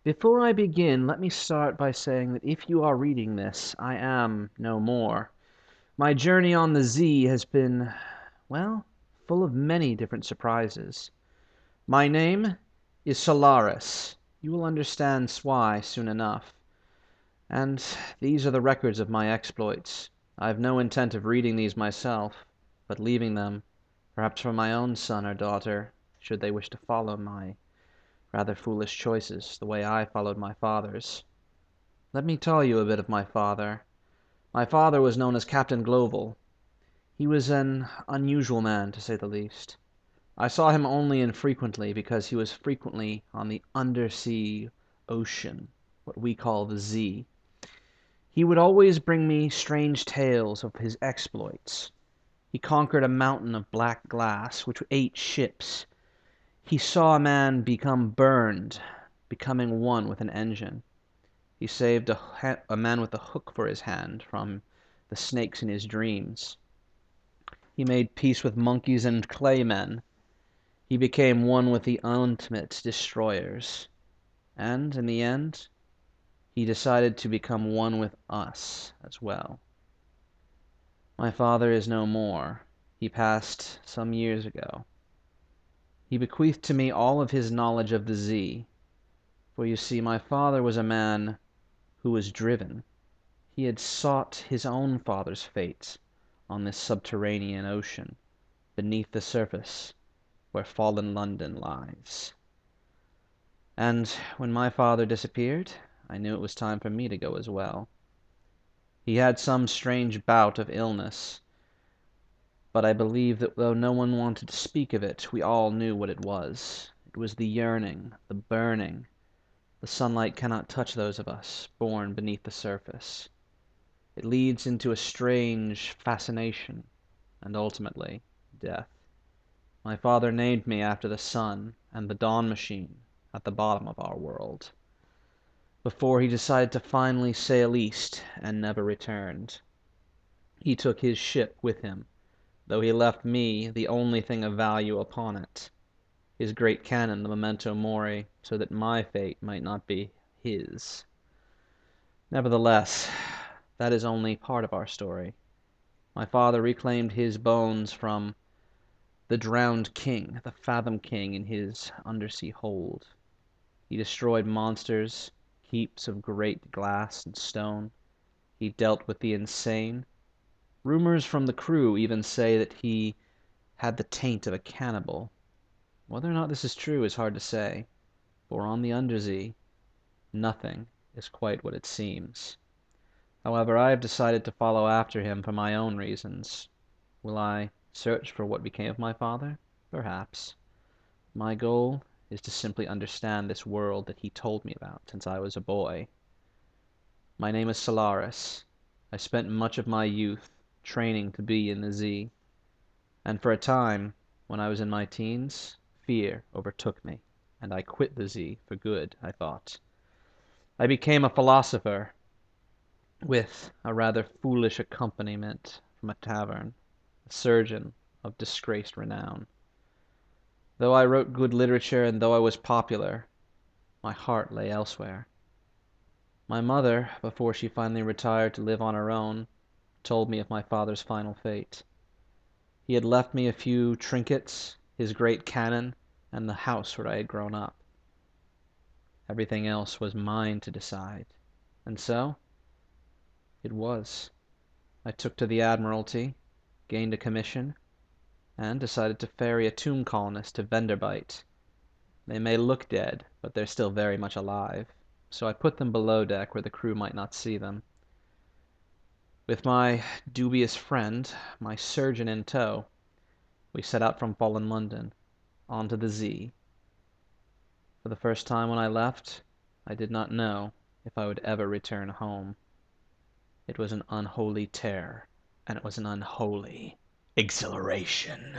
Before I begin, let me start by saying that if you are reading this, I am no more. My journey on the Z has been, well, full of many different surprises. My name is Solaris. You will understand why soon enough. And these are the records of my exploits. I have no intent of reading these myself, but leaving them, perhaps for my own son or daughter, should they wish to follow my rather foolish choices, the way I followed my father's. Let me tell you a bit of my father. My father was known as Captain Global. He was an unusual man, to say the least. I saw him only infrequently because he was frequently on the undersea ocean, what we call the Z. He would always bring me strange tales of his exploits. He conquered a mountain of black glass which ate ships. He saw a man become burned, becoming one with an engine. He saved a man with a hook for his hand from the snakes in his dreams. He made peace with monkeys and clay men. He became one with the ultimate destroyers. And, in the end, he decided to become one with us as well. My father is no more. He passed some years ago. He bequeathed to me all of his knowledge of the Z. For you see, my father was a man who was driven. He had sought his own father's fate on this subterranean ocean, beneath the surface, where fallen London lies. And when my father disappeared, I knew it was time for me to go as well. He had some strange bout of illness, but I believe that though no one wanted to speak of it, we all knew what it was. It was the yearning, the burning. The sunlight cannot touch those of us born beneath the surface. It leads into a strange fascination, and ultimately, death. My father named me after the sun and the dawn machine at the bottom of our world, before he decided to finally sail east and never returned. He took his ship with him, though he left me the only thing of value upon it, his great cannon, the memento mori, so that my fate might not be his. Nevertheless, that is only part of our story. My father reclaimed his bones from the drowned king, the Fathom King, in his undersea hold. He destroyed monsters, heaps of great glass and stone. He dealt with the insane. Rumors from the crew even say that he had the taint of a cannibal. Whether or not this is true is hard to say, for on the undersea, nothing is quite what it seems. However, I have decided to follow after him for my own reasons. Will I search for what became of my father? Perhaps. My goal is to simply understand this world that he told me about since I was a boy. My name is Solaris. I spent much of my youth training to be in the Z, and for a time, when I was in my teens, fear overtook me, and I quit the Z for good, I thought. I became a philosopher, with a rather foolish accompaniment from a tavern, a surgeon of disgraced renown. Though I wrote good literature and though I was popular, my heart lay elsewhere. My mother, before she finally retired to live on her own, told me of my father's final fate. He had left me a few trinkets, his great cannon, and the house where I had grown up. Everything else was mine to decide. And so, it was. I took to the Admiralty, gained a commission, and decided to ferry a tomb colonist to Venderbite. They may look dead, but they're still very much alive, so I put them below deck where the crew might not see them. With my dubious friend, my surgeon in tow, we set out from fallen London, onto the Z. For the first time when I left, I did not know if I would ever return home. It was an unholy terror, and it was an unholy exhilaration.